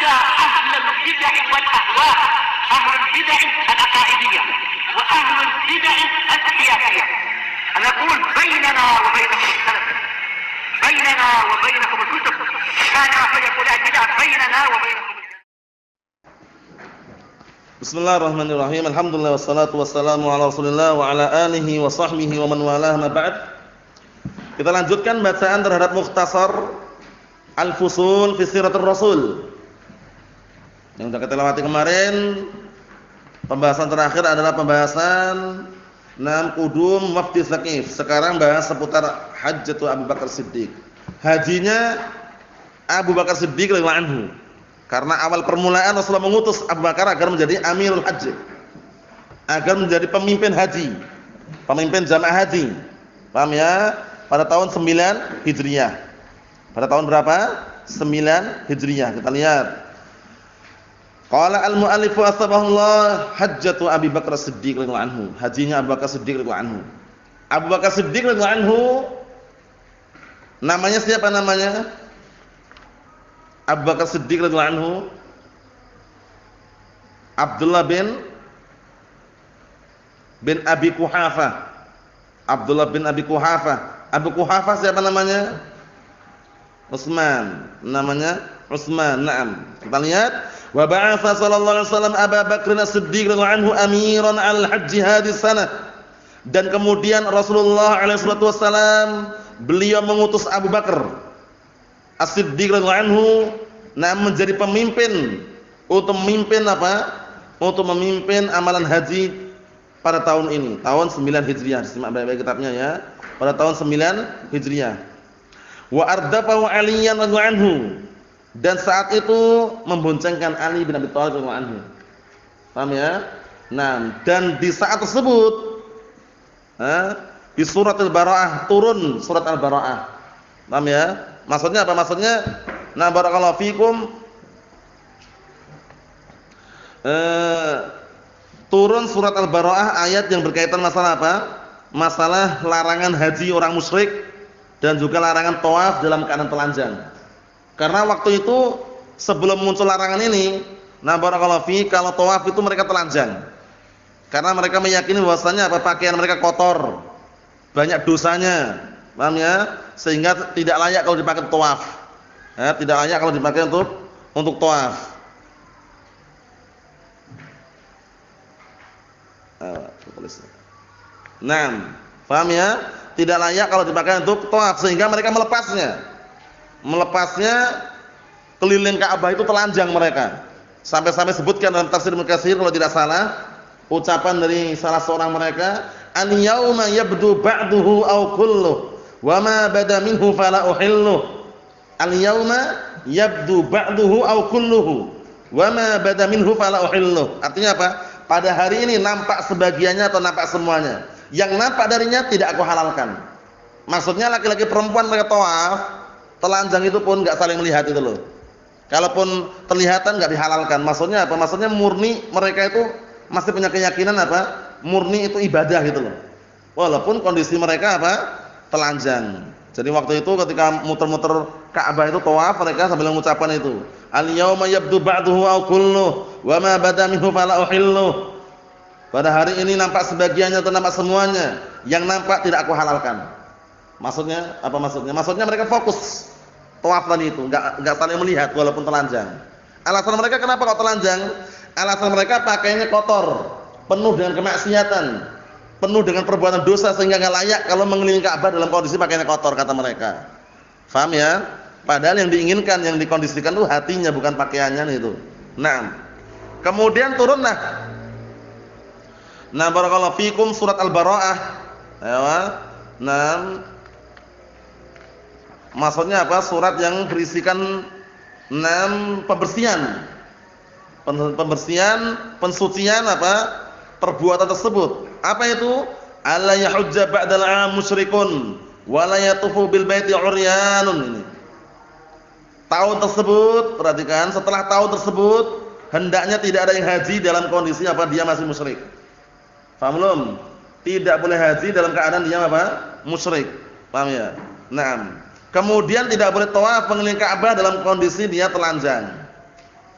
على أهل البدع والأهواء، أهل البدع العقائدية وأهل البدع السياسية. أنا أقول بيننا وبينكم السلف، بيننا وبينكم الكتب، كان فيقول البدع بيننا وبينكم. Bismillahirrahmanirrahim. Alhamdulillah wassalatu wassalamu ala Rasulillah wa ala alihi wa sahbihi wa man walah, ma ba'd. Kita lanjutkan bacaan terhadap Mukhtasar Al-Fusul fi Siratul Rasul. Yang sudah kita lewati kemarin, pembahasan terakhir adalah pembahasan Qudum Wafdi Tsaqif. Sekarang bahas seputar Hajjatu Abu Bakar Siddiq. Hajinya Abu Bakar Siddiq radhiyallahu anhu. Karena awal permulaan Rasulullah mengutus Abu Bakar agar menjadi Amirul Hajj, agar menjadi pemimpin haji, pemimpin jamaah haji. Paham ya? Pada tahun 9 Hijriah. Pada tahun berapa? 9 Hijriah. Kita lihat. Qala al-mu'allifu asbahullah Hajjatu Abi Bakar Siddiq radhiyallahu anhu. Hajinya Abu Bakar Siddiq radhiyallahu anhu. Abu Bakar Siddiq radhiyallahu anhu, namanya siapa namanya? Abu Bakar Siddiq radhiyallahu anhu Abdullah bin Abi Quhafah. Abdullah bin Abi Quhafah. Abu Quhafah siapa namanya? Utsman. Namanya Utsman. Naam. Kita lihat, wa ba'atha sallallahu alaihi wasallam Abu Bakr As-Siddiq radhiyallahu anhu amiran al-hajj hadhihi sanah. Dan kemudian Rasulullah alaihi wasallam beliau mengutus Abu Bakar As-Siddiq radhiyallahu anhu menjadi pemimpin untuk memimpin apa? Untuk memimpin amalan haji pada tahun ini, tahun 9 Hijriah. Simak baik-baik kitabnya ya. Pada tahun 9 Hijriah. Wa ardafahu Aliyan radhiyallahu anhu. Dan saat itu memboncengkan Ali bin Abi Thalib radhiyallahu anhu. Paham ya? Nah, dan di saat tersebut di surat Al-Bara'ah, turun surat Al-Bara'ah. Paham ya? Maksudnya apa? Maksudnya, nah barakallahu fikum, turun surat Al-Bara'ah ayat yang berkaitan masalah apa? Masalah larangan haji orang musyrik dan juga larangan tawaf dalam keadaan telanjang. Karena waktu itu sebelum muncul larangan ini, nah barakallahu fi, kalau tawaf itu mereka telanjang. Karena mereka meyakini bahwasanya apa? Pakaian mereka kotor, banyak dosanya. Paham ya? Sehingga tidak layak kalau dipakai tawaf. Ya, tidak layak kalau dipakai untuk tawaf. Nah, paham ya? Tidak layak kalau dipakai untuk tawaf, sehingga mereka melepasnya. Melepasnya keliling Ka'bah itu telanjang mereka. Sampai-sampai sebutkan dalam tafsir Ibnu Katsir kalau tidak salah, ucapan dari salah seorang mereka, "Al-yauma yabdu ba'duhu aw kulluhu wa ma bada minhu fala uhillu." Al-yauma yabdu ba'duhu aw kulluhu wa ma bada minhu fala uhillu. Artinya apa? Pada hari ini nampak sebagiannya atau nampak semuanya. Yang nampak darinya tidak aku halalkan. Maksudnya laki-laki perempuan mereka tawaf, telanjang itu pun enggak saling melihat itu loh. Kalaupun terlihatan enggak dihalalkan. Maksudnya apa? Maksudnya murni mereka itu masih punya keyakinan apa? Murni itu ibadah gitu loh. Walaupun kondisi mereka apa? Telanjang. Jadi waktu itu ketika muter-muter Ka'bah itu tawaf, mereka sambil mengucapkan itu, "Al-yauma yabdu ba'duhu aw kulluhu wa ma bada minhu fala uhillu." Pada hari ini nampak sebagiannya atau nampak semuanya, yang nampak tidak aku halalkan. Maksudnya apa maksudnya? Maksudnya mereka fokus tawaf tadi itu, enggak saling melihat walaupun telanjang. Alasan mereka kenapa kok telanjang? Alasan mereka pakaiannya kotor, penuh dengan kemaksiatan, penuh dengan perbuatan dosa, sehingga enggak layak kalau mengelilingi Ka'bah dalam kondisi pakaiannya kotor, kata mereka. Paham ya? Padahal yang diinginkan, yang dikondisikan itu hatinya, bukan pakaiannya itu. Nah, kemudian turunlah, nah barakallahu fikum, surat Al-Bara'ah. Nah, maksudnya apa? Surat yang berisikan 6 pembersihan, pensucian apa? Perbuatan tersebut. Apa itu? Alla yahujja ba'dal 'am musyrikun wa la yatufu bil baiti 'uryanun. Ini. Tahun tersebut, perhatikan, setelah tahun tersebut hendaknya tidak ada yang haji dalam kondisi apa? Dia masih musyrik. Paham belum? Tidak boleh haji dalam keadaan dia apa? Musyrik. Paham ya? Naam. Kemudian tidak boleh tawaf mengelilingi Ka'bah dalam kondisi dia telanjang.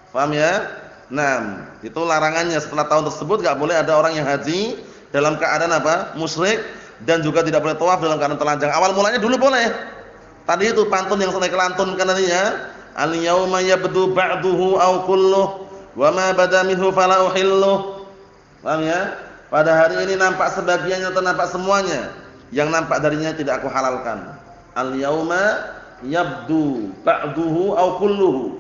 Paham ya? Nah, itu larangannya setelah tahun tersebut enggak boleh ada orang yang haji dalam keadaan apa? Musyrik dan juga tidak boleh tawaf dalam keadaan telanjang. Awal mulanya dulu boleh. Tadi itu pantun yang saya kelantunkan tadinya, al-yauma yabdu ba'duhu aw kulluh wa ma bada minhu fala uhilluh. Paham ya? Pada hari ini nampak sebagiannya atau nampak semuanya. Yang nampak darinya tidak aku halalkan. Al-yauma yabdu ba'duhu aw kulluhu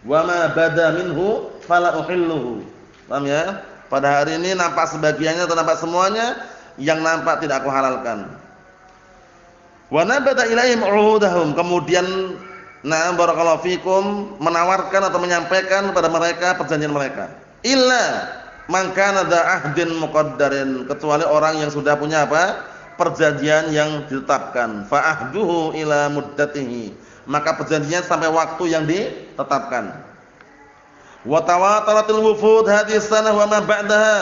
wa ma bada minhu fala uhilluhu. Paham ya? Pada hari ini nampak sebagiannya atau nampak semuanya, yang nampak tidak aku halalkan. Wa nabata ilaihim uhudahum, kemudian na'am barakallahu fikum menawarkan atau menyampaikan kepada mereka perjanjian mereka. Illa man kana da ahdin muqaddarin, kecuali orang yang sudah punya apa? Perjanjian yang ditetapkan. Fa ahduhu ila muddatihi, maka perjanjiannya sampai waktu yang ditetapkan. Wa tawataratil wufud hadhihi sanah wa ma ba'daha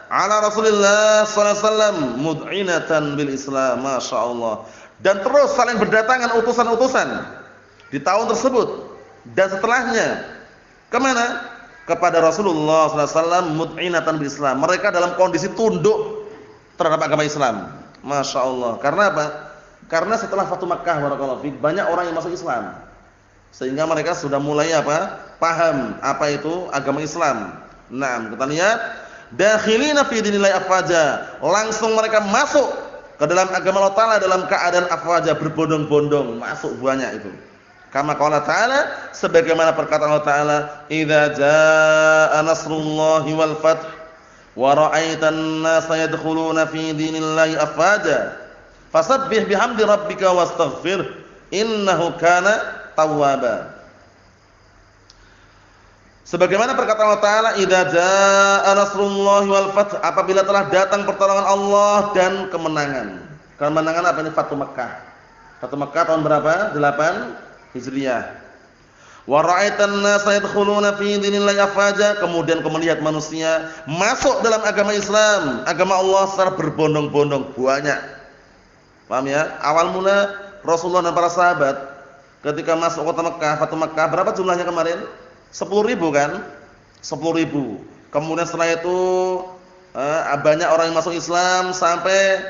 ala Rasulillah sallallahu alaihi wasallam mud'inatan bil Islam, masyaallah. Dan terus saling berdatangan utusan-utusan di tahun tersebut dan setelahnya kemana? Kepada Rasulullah sallallahu alaihi wasallam mud'inatan bil Islam. Mereka dalam kondisi tunduk terhadap agama Islam. Masyaallah. Karena apa? Karena setelah Fathu Makkah barakallahu fik banyak orang yang masuk Islam. Sehingga mereka sudah mulai apa? Paham apa itu agama Islam. Nah, kita lihat dakhilina fi dinillahi afwaja, langsung mereka masuk ke dalam agama Allah Taala dalam keadaan afwaja, berbondong-bondong, masuk banyak itu. Kama qala ta'ala, sebagaimana perkataan Allah Taala, idza jaa nasrullahi wal fath wa ra'aitan nasa yadkhuluna fi dinillahi afwaja fasabbih bihamdi rabbika wastaghfir innahu kana tawwaba. Sebagaimana perkataan Allah Taala, idza jaa nasrullahi wal fath, apabila telah datang pertolongan Allah dan kemenangan. Kemenangan apa ini? Fathu Makkah. Fathu Makkah tahun berapa? 8 Hijriah. Wa ra'aitan nasa yadkhuluna fi dinillahi afwaja, kemudian kau melihat manusia masuk dalam agama Islam, agama Allah secara berbondong-bondong, banyak. Paham ya? Awal mula Rasulullah dan para sahabat ketika masuk kota Makkah, Fathu Makkah, berapa jumlahnya kemarin? 10.000 kan? 10.000. Kemudian setelah itu banyak orang yang masuk Islam sampai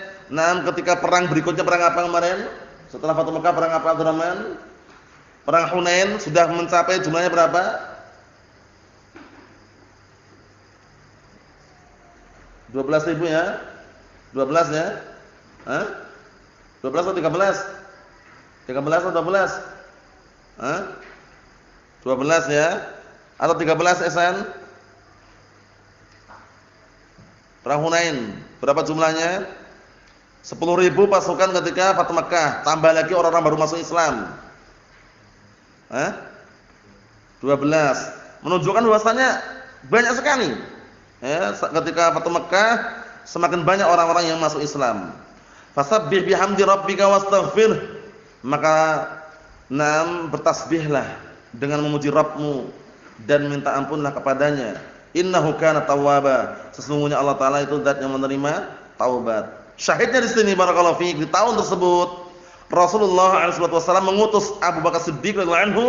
ketika perang berikutnya, perang apa kemarin? Setelah Fathu Makkah, perang apa Abdurrahman? Perang Hunain sudah mencapai jumlahnya berapa? 12.000 ya? 12 ya? 12 atau 13? 13 atau 12? 12 ya? Atau 13 Esan? Perang Hunain berapa jumlahnya? 10.000 pasukan ketika Fathu Makkah, tambah lagi orang-orang baru masuk Islam. 12 menunjukkan bahwasanya banyak sekali ya, ketika Fathu Makkah semakin banyak orang-orang yang masuk Islam. Fasabbih bihamdi rabbika wastaghfir, maka bertasbihlah dengan memuji Rabbmu dan minta ampunlah kepadanya. Innahu kana tawwaba, sesungguhnya Allah Taala itu zat yang menerima taubat. Syahidnya di sini barakallahu fiik, di tahun tersebut Rasulullah SAW mengutus Abu Bakar Siddiq radhiyallahu anhu,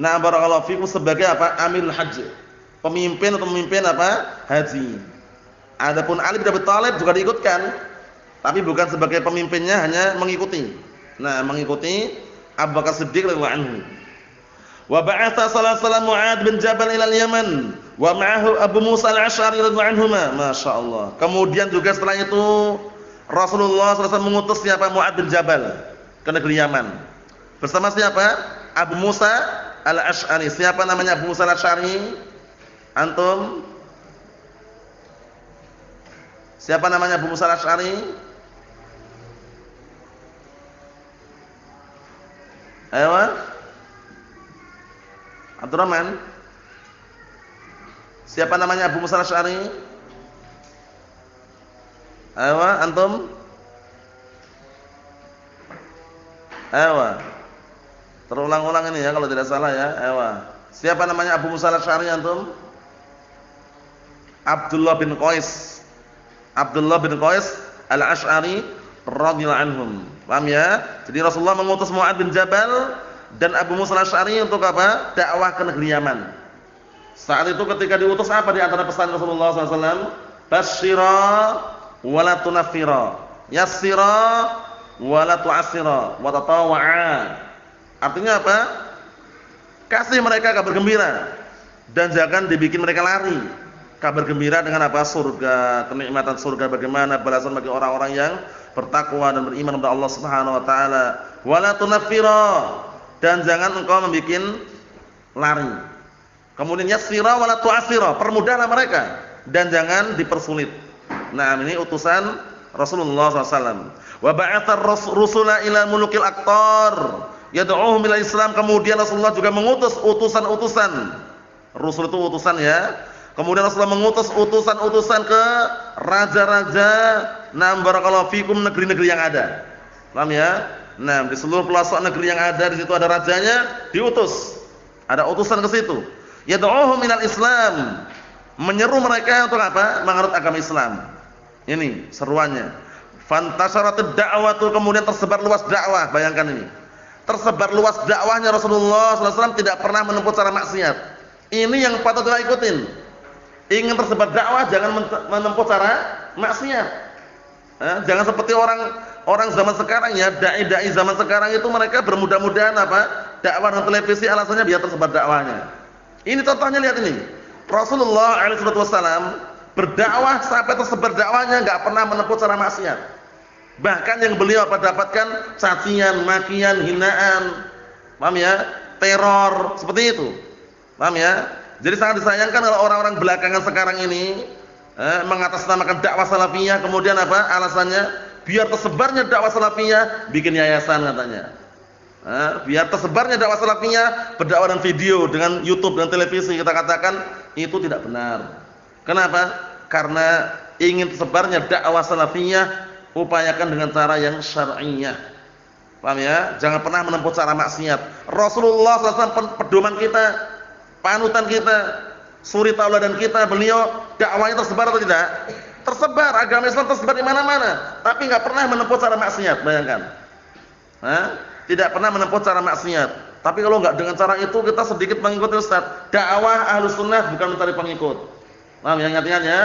barakallahu fiikum, sebagai apa? Amirul Hajj, pemimpin atau memimpin apa? Haji. Adapun Ali bin Abi Thalib juga diikutkan, tapi bukan sebagai pemimpinnya, hanya mengikuti. Mengikuti Abu Bakar Siddiq radhiyallahu anhu. Wa ba'atha sallallahu alaihi wasallam Mu'adz bin Jabal ila al-Yaman wa ma'ahu Abu Musa al-Asy'ari radhiyallahu anhuma. Masyaallah. Kemudian juga setelah itu Rasulullah SAW mengutus siapa? Mu'adz bin Jabal ke negeri Yaman. Bersama siapa? Abu Musa al-Asy'ari. Siapa namanya Abu Musa al-Asy'ari? Antum? Siapa namanya Abu Musa al-Asy'ari? Ayo. Abdurrahman. Siapa namanya Abu Musa al-Asy'ari? Ayo, antum? Ayo. Terulang-ulang ini ya kalau tidak salah ya. Ayo. Siapa namanya Abu Musa al-Asy'ari antum? Abdullah bin Qais. Abdullah bin Qais al-Asy'ari radhiyallahu anhum. Paham ya? Jadi Rasulullah mengutus Mu'adz bin Jabal dan Abu Musa al-Asy'ari untuk apa? Dakwah ke negeri Yaman. Saat itu ketika diutus apa di antara pesan Rasulullah SAW? Basyira wa la tunaffira, yassira wa la tu'assira, wa tatawa'a. Artinya apa? Kasih mereka kabar gembira dan jangan dibikin mereka lari. Kabar gembira dengan apa? Surga, kenikmatan surga, bagaimana balasan bagi orang-orang yang bertakwa dan beriman kepada Allah Subhanahu wa taala. Wa la tunaffira, dan jangan engkau membikin lari. Kemudian yassira wa la tu'assira, permudahlah mereka dan jangan dipersulit. Nah, ini utusan Rasulullah SAW. Wa ba'atsar rusula ila mulukil aqtar yad'uhum ila Islam. Kemudian Rasulullah juga mengutus utusan-utusan. Rasul itu utusan ya. Kemudian Rasulullah mengutus utusan-utusan ke raja-raja, nah barakallahu fikum, negeri-negeri yang ada. Paham ya? Nah, di seluruh pelosok negeri yang ada, di situ ada rajanya, diutus. Ada utusan ke situ. Yad'uhum ilal Islam. Menyeru mereka untuk apa? Menganut agama Islam. Ini seruannya. Fantasharatid da'watu, kemudian tersebar luas dakwah. Bayangkan ini. Tersebar luas dakwahnya Rasulullah SAW, tidak pernah menempuh cara maksiat. Ini yang patut kita ikutin. Ingin tersebar dakwah, jangan menempuh cara maksiat. Jangan seperti orang zaman sekarang ya, dai-dai zaman sekarang itu mereka bermudah-mudahan apa? Dakwah dengan televisi, alasannya biar tersebar dakwahnya. Ini contohnya, lihat ini. Rasulullah SAW berdakwah sampai tersebar dakwahnya, enggak pernah menempuh cara maksiat. Bahkan yang beliau dapatkan cacian, makian, hinaan, paham ya? Teror, seperti itu. Paham ya? Jadi sangat disayangkan kalau orang-orang belakangan sekarang ini mengatasnamakan dakwah salafiyah, kemudian apa? Alasannya biar tersebarnya dakwah salafiyah, bikin yayasan katanya. Biar tersebarnya dakwah salafiyah, berdakwah dengan video, dengan YouTube dan televisi, kita katakan itu tidak benar. Kenapa? Karena ingin tersebarnya dakwah salafiyah, upayakan dengan cara yang syar'iyyah. Paham ya? Jangan pernah menempuh cara maksiat. Rasulullah SAW pedoman kita, panutan kita, suri tauladan kita, beliau dakwahnya tersebar atau tidak? Tersebar, agama Islam tersebar di mana-mana, tapi enggak pernah menempuh cara maksiat, bayangkan. Tidak pernah menempuh cara maksiat. Tapi kalau enggak dengan cara itu, kita sedikit mengikuti Ustaz. Dakwah Ahlus Sunnah bukan mencari pengikut. Paham ya, ingat-ingat ya?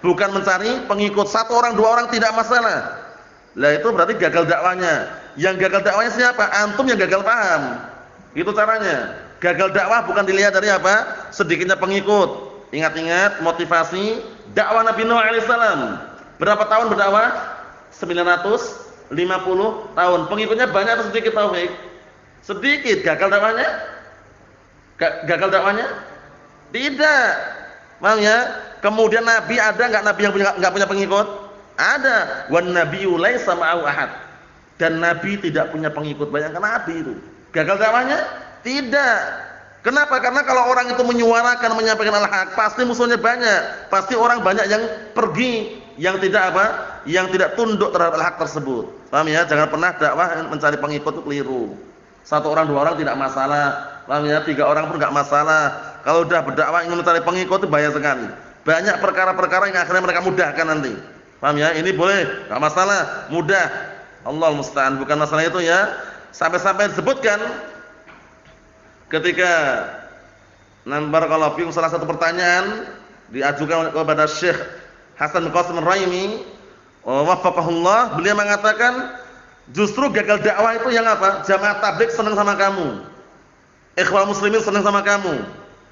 Bukan mencari pengikut, satu orang, dua orang tidak masalah. Lah itu berarti gagal dakwahnya. Yang gagal dakwahnya siapa? Antum yang gagal paham. Itu caranya. Gagal dakwah bukan dilihat dari apa? Sedikitnya pengikut. Ingat-ingat motivasi dakwah Nabi Nuh alaihissalam. Berapa tahun berdakwah? 950 tahun. Pengikutnya banyak atau sedikit, Taufik? Sedikit. Gagal dakwahnya? Gagal dakwahnya? Tidak. Paham ya? Kemudian Nabi ada enggak nabi yang enggak punya pengikut? Ada. Wan nabiyyu laisa ma'ahu ahad. Dan Nabi tidak punya pengikut. Bayangkan Nabi itu. Gagal dakwahnya? Tidak. Kenapa? Karena kalau orang itu menyuarakan, menyampaikan al-haq, pasti musuhnya banyak. Pasti orang banyak yang pergi, yang tidak apa? Yang tidak tunduk terhadap al-haq tersebut. Paham ya? Jangan pernah dakwah mencari pengikut itu keliru. Satu orang, dua orang tidak masalah. Paham ya? Tiga orang pun enggak masalah. Kalau sudah berdakwah ingin mencari pengikut itu bahaya sekali. Banyak perkara-perkara yang akhirnya mereka mudahkan nanti. Paham ya? Ini boleh, enggak masalah, mudah. Allah musta'an, bukan masalah itu ya. Sampai-sampai disebutkan ketika barakallahu fikum, salah satu pertanyaan diajukan kepada Syekh Hasan Qasim Ar-Raimi wafaqahullah, beliau mengatakan justru gagal dakwah itu yang apa? Jamaah tabligh senang sama kamu, Ikhwan Muslimin senang sama kamu,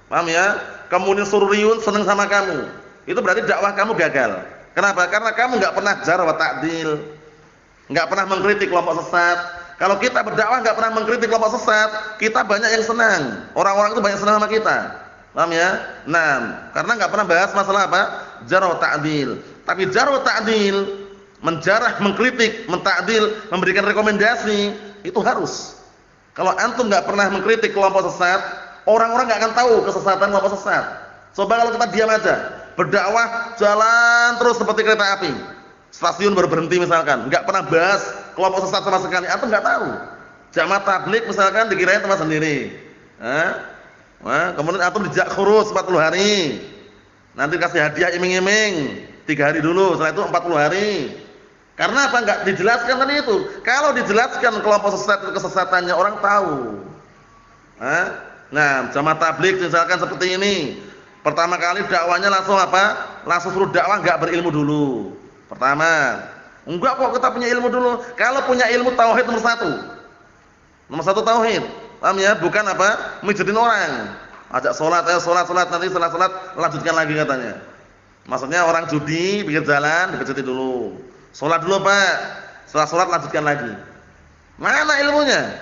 paham ya? Kemudian Sururiyun senang sama kamu, itu berarti dakwah kamu gagal. Kenapa? Karena kamu enggak pernah jarh wa ta'dil, enggak pernah mengkritik kelompok sesat. Kalau kita berdakwah enggak pernah mengkritik kelompok sesat, kita banyak yang senang. Orang-orang itu banyak senang sama kita. Paham ya? Nah, karena enggak pernah bahas masalah apa? Jarh wa ta'dil. Tapi jarh wa ta'dil, menjarah, mengkritik, mentakdil, memberikan rekomendasi, itu harus. Kalau antum enggak pernah mengkritik kelompok sesat, orang-orang enggak akan tahu kesesatan kelompok sesat. Coba kalau kita diam aja, berdakwah jalan terus seperti kereta api. Stasiun baru berhenti misalkan, enggak pernah bahas kelompok sesat sama sekali, antum enggak tahu. Jamaah tabligh misalkan dikirain teman sendiri. Kemudian antum dijak khurus 40 hari. Nanti kasih hadiah iming-iming 3 hari dulu, setelah itu 40 hari. Karena apa? Enggak dijelaskan tadi itu. Kalau dijelaskan kelompok sesat itu kesesatannya, orang tahu. Nah, jamaah tabligh misalkan seperti ini. Pertama kali dakwanya langsung apa? Langsung suruh dakwah enggak berilmu dulu. Pertama. Enggak kok kita punya ilmu dulu. Kalau punya ilmu tauhid nomor satu. Nomor satu tauhid. Paham ya? Bukan apa? Mijitin orang. Ajak sholat, ayo sholat, nanti setelah sholat lanjutkan lagi katanya. Maksudnya orang judi pinggir jalan dipijitin dulu. Sholat dulu Pak. Setelah sholat lanjutkan lagi. Mana ilmunya?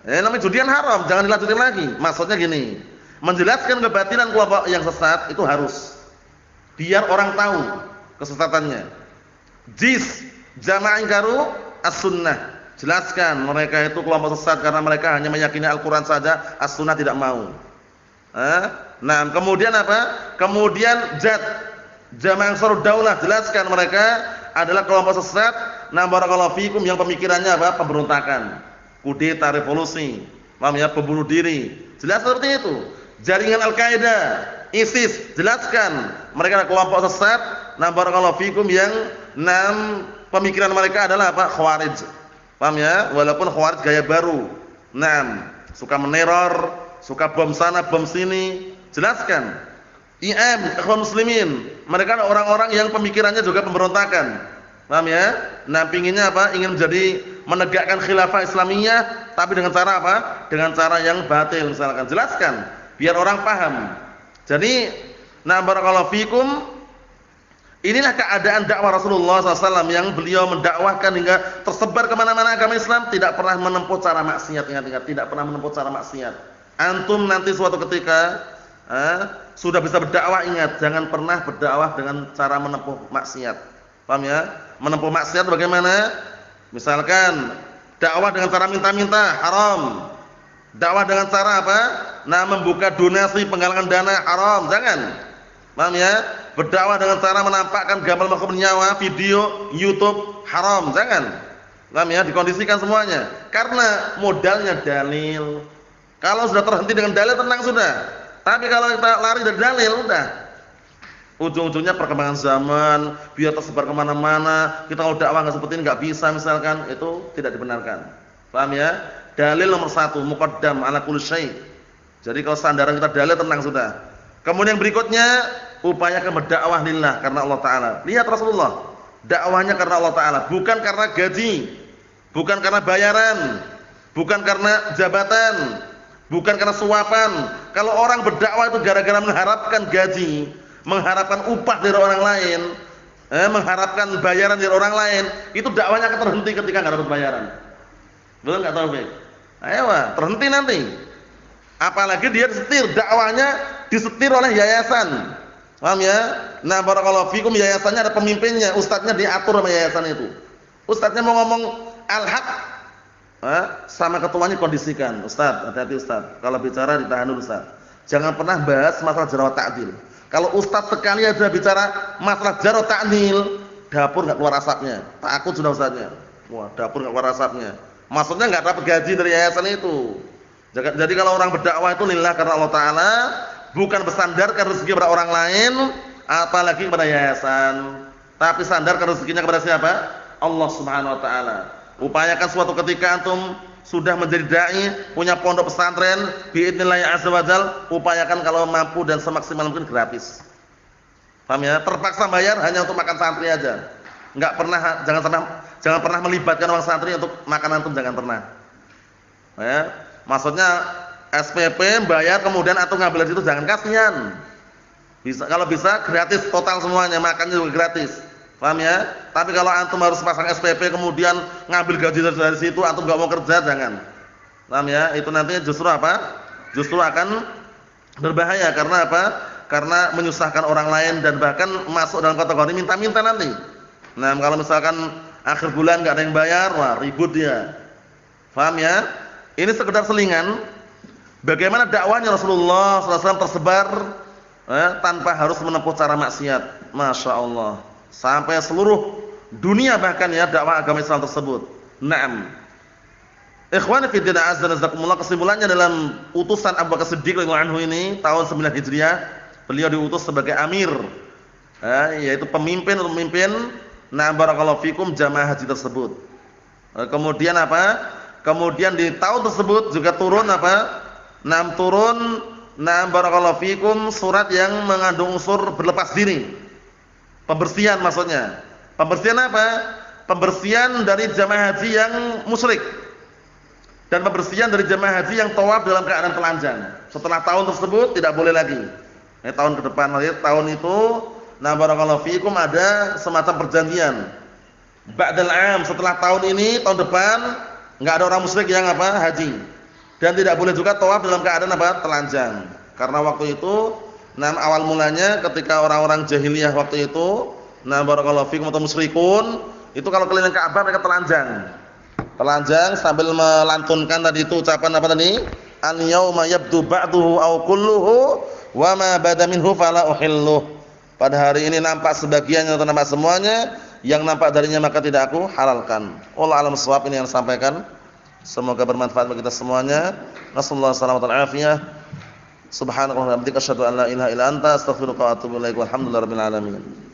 Namanya judian haram, jangan dilanjutin lagi. Maksudnya gini, menjelaskan kebatilan kelompok yang sesat itu harus biar orang tahu kesesatannya. Jama'in karu as-sunnah. Jelaskan mereka itu kelompok sesat karena mereka hanya meyakini Al-Qur'an saja, as-sunnah tidak mau. Nah, kemudian apa? Kemudian Jama'in Ansarud Daulah, jelaskan mereka adalah kelompok sesat, nah barakallahu fikum yang pemikirannya apa? Pemberontakan, kudeta, revolusi, paham ya? Pembunuh diri. Jelas seperti itu. Jaringan Al-Qaeda, ISIS, jelaskan mereka adalah kelompok sesat, nah barakallahu fikum yang pemikiran mereka adalah apa? Khawarij. Paham ya? Walaupun Khawarij gaya baru. Suka meneror, suka bom sana, bom sini. Jelaskan. Ikhwan Muslimin, mereka adalah orang-orang yang pemikirannya juga pemberontakan. Paham ya? Nah, pinginnya apa? Ingin menegakkan khilafah Islamiyah, tapi dengan cara apa? Dengan cara yang batil misalkan. Jelaskan biar orang paham. Jadi, nah barakallahu fikum, inilah keadaan dakwah Rasulullah SAW yang beliau mendakwahkan hingga tersebar kemana-mana agama Islam, tidak pernah menempuh cara maksiat. Ingat-ingat, tidak pernah menempuh cara maksiat. Antum nanti suatu ketika sudah bisa berdakwah, ingat, jangan pernah berdakwah dengan cara menempuh maksiat. Paham ya? Menempuh maksiat bagaimana? Misalkan dakwah dengan cara minta-minta, haram. Dakwah dengan cara apa? Nah, membuka donasi, penggalangan dana, haram. Jangan. Paham ya? Berdakwah dengan cara menampakkan gambar makhluk nyawa, video, YouTube, haram. Jangan. Paham ya? Dikondisikan semuanya. Karena modalnya dalil. Kalau sudah terhenti dengan dalil, tenang sudah. Tapi kalau kita lari dari dalil, udah ujung-ujungnya perkembangan zaman, biar tersebar kemana-mana. Kita kalau dakwah nggak seperti ini nggak bisa misalkan, itu tidak dibenarkan. Paham ya? Dalil nomor satu, muqaddam ala kulli syai'. Jadi kalau sandaran kita dalil, tenang sudah. Kemudian berikutnya, upayakan berdakwah lillah karena Allah Taala. Lihat Rasulullah, dakwahnya karena Allah Taala, bukan karena gaji, bukan karena bayaran, bukan karena jabatan, bukan karena suapan. Kalau orang berdakwah itu gara-gara mengharapkan gaji, mengharapkan upah dari orang lain, mengharapkan bayaran dari orang lain, itu dakwahnya akan terhenti ketika nggak dapat bayaran. Betul nggak Taufik? Ayo, terhenti nanti. Apalagi dia disetir, dakwahnya disetir oleh yayasan. Paham ya? Nah, barakallahu fikum, yayasannya ada pemimpinnya, ustadznya diatur sama yayasan itu. Ustadznya mau ngomong al-haq, sama ketuanya kondisikan, Ustaz, hati-hati Ustaz. Kalau bicara ditahan dulu Ustaz. Jangan pernah bahas masalah jarh ta'dil. Kalau Ustaz sekali aja bicara masalah jarh ta'dil, dapur enggak keluar asapnya. Takut sudah Ustaznya. Wah, dapur enggak keluar asapnya. Maksudnya enggak dapat gaji dari yayasan itu. Jadi kalau orang berdakwah itu lillah karena Allah Taala, bukan bersandarkan rezeki kepada orang lain, apalagi kepada yayasan. Tapi sandarkan rezekinya kepada siapa? Allah Subhanahu wa taala. Upayakan suatu ketika antum sudah menjadi dai, punya pondok pesantren, biidznillah azza wajal, upayakan kalau mampu dan semaksimal mungkin gratis. Paham ya? Terpaksa bayar hanya untuk makan santri aja. Jangan pernah melibatkan orang santri untuk makan antum, jangan pernah. Ya, maksudnya SPP bayar kemudian antum ngambil dari situ, jangan, kasihan. Kalau bisa gratis total semuanya, makannya juga gratis. Paham ya? Tapi kalau antum harus pasang SPP kemudian ngambil gaji dari situ, antum enggak mau kerja, jangan. Paham ya? Itu nantinya justru apa? Justru akan berbahaya. Karena apa? Karena menyusahkan orang lain dan bahkan masuk dalam kategori minta-minta nanti. Nah, kalau misalkan akhir bulan enggak ada yang bayar, wah ribut dia. Paham ya? Ini sekedar selingan bagaimana dakwahnya Rasulullah SAW tersebar tanpa harus menempuh cara maksiat. Masya Allah. Sampai seluruh dunia bahkan ya dakwah agama Islam tersebut. Naam. Ikhwani fi din azza nazakumullah, kesimpulannya dalam utusan Abu Bakar Siddiq radhiyallahu anhu ini tahun 9 Hijriah, beliau diutus sebagai amir, yaitu pemimpin barakallahu fikum jamaah haji tersebut. Kemudian apa? Kemudian di tahun tersebut juga turun apa? Turun Nah, barakallahu fikum, surat yang mengandung unsur berlepas diri. Pembersihan maksudnya. Pembersihan apa? Pembersihan dari jamaah haji yang musyrik. Dan pembersihan dari jamaah haji yang tawaf dalam keadaan telanjang. Setelah tahun tersebut tidak boleh lagi. Tahun ke depan, tahun itu, nah barakallahu fikum, ada semacam perjanjian. Ba'dal 'am, setelah tahun ini, tahun depan enggak ada orang musyrik yang apa? Haji. Dan tidak boleh juga tawaf dalam keadaan apa? Telanjang. Karena waktu itu, nah awal mulanya ketika orang-orang jahiliyah waktu itu, nah barakallahu fikum atau musyrikun, itu kalau keliling Ka'bah mereka telanjang. Telanjang sambil melantunkan tadi itu ucapan apa tadi? Al-yauma yabdu ba'duhu aw kulluhu wa ma bada minhu fala uhilluh. Pada hari ini nampak sebagiannya atau nampak semuanya, yang nampak darinya maka tidak aku halalkan. Wallahu a'lam bissawab, ini yang sampaikan. Semoga bermanfaat bagi kita semuanya. Nasallahu salamatan afiyah. Subhanakallahumma wa bihamdika asyhadu an la ilaha illa anta astaghfiruka wa atubu ilaik. Walhamdulillahirabbil alamin.